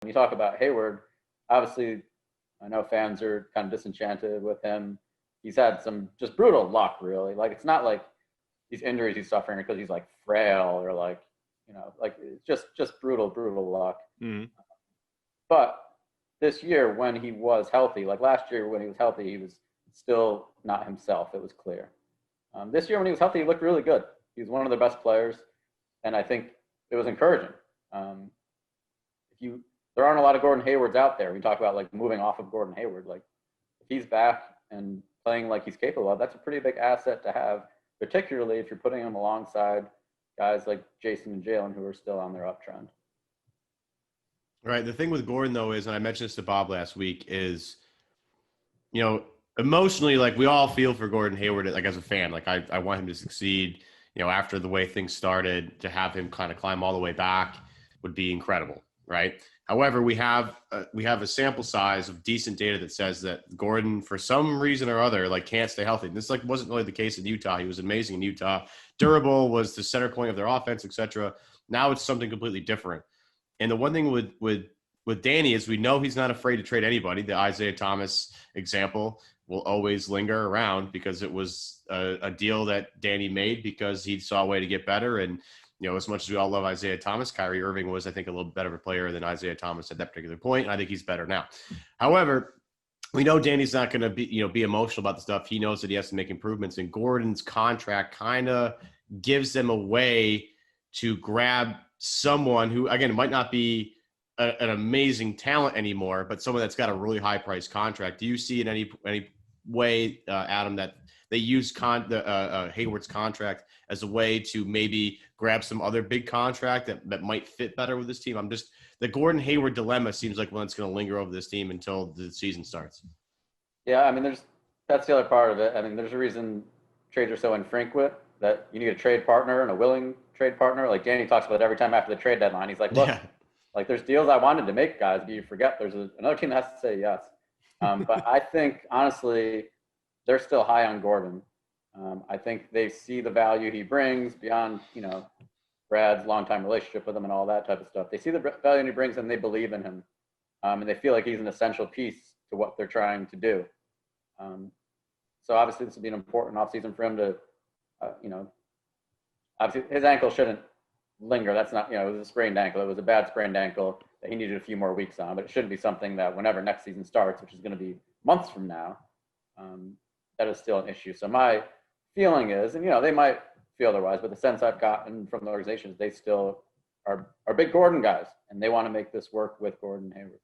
When you talk about Hayward, obviously, I know fans are kind of disenchanted with him. He's had some just brutal luck, really. Like, it's not like these injuries he's suffering because he's like frail or like, like it's just brutal luck. Mm-hmm. But this year, when he was healthy, like last year when he was healthy, he was still not himself. It was clear. This year when he was healthy, he looked really good. He's one of their best players, and I think it was encouraging. There aren't a lot of Gordon Haywards out there. We talk about like moving off of Gordon Hayward. Like, if he's back and playing like he's capable of, that's a pretty big asset to have, particularly if you're putting him alongside guys like Jason and Jaylen who are still on their uptrend. Right. The thing with Gordon, though, is, and I mentioned this to Bob last week, is, emotionally, like, we all feel for Gordon Hayward, like, as a fan. Like, I want him to succeed. After the way things started, to have him kind of climb all the way back would be incredible, right? However, we have a sample size of decent data that says that Gordon, for some reason or other, like, can't stay healthy. This wasn't really the case in Utah. He was amazing in Utah. Durable, was the center point of their offense, etc. Now it's something completely different. And the one thing with Danny is we know he's not afraid to trade anybody. The Isaiah Thomas example will always linger around because it was a deal that Danny made because he saw a way to get better. And, as much as we all love Isaiah Thomas, Kyrie Irving was, I think, a little better of a player than Isaiah Thomas at that particular point. And I think he's better now. However, we know Danny's not going to be emotional about the stuff. He knows that he has to make improvements. And Gordon's contract kind of gives them a way to grab someone who, again, might not be an amazing talent anymore, but someone that's got a really high price contract. Do you see in any way, Adam, that they use Hayward's contract as a way to maybe grab some other big contract that might fit better with this team? The Gordon Hayward dilemma seems like one that's going to linger over this team until the season starts. Yeah, I mean, that's the other part of it. I mean, there's a reason trades are so infrequent, that you need a trade partner and a willing trade partner. Like Danny talks about every time after the trade deadline. He's like, look, like, there's deals I wanted to make, guys, but you forget there's another team that has to say yes. But I think, honestly, they're still high on Gordon. I think they see the value he brings beyond, Brad's longtime relationship with him and all that type of stuff. They see the value he brings and they believe in him. And they feel like he's an essential piece to what they're trying to do. So obviously this will be an important offseason for him to, obviously his ankle shouldn't linger. That's not, it was a sprained ankle. It was a bad sprained ankle that he needed a few more weeks on, but it shouldn't be something that whenever next season starts, which is going to be months from now, that is still an issue. So my feeling is, and they might feel otherwise, but the sense I've gotten from the organization is they still are big Gordon guys, and they want to make this work with Gordon Hayward.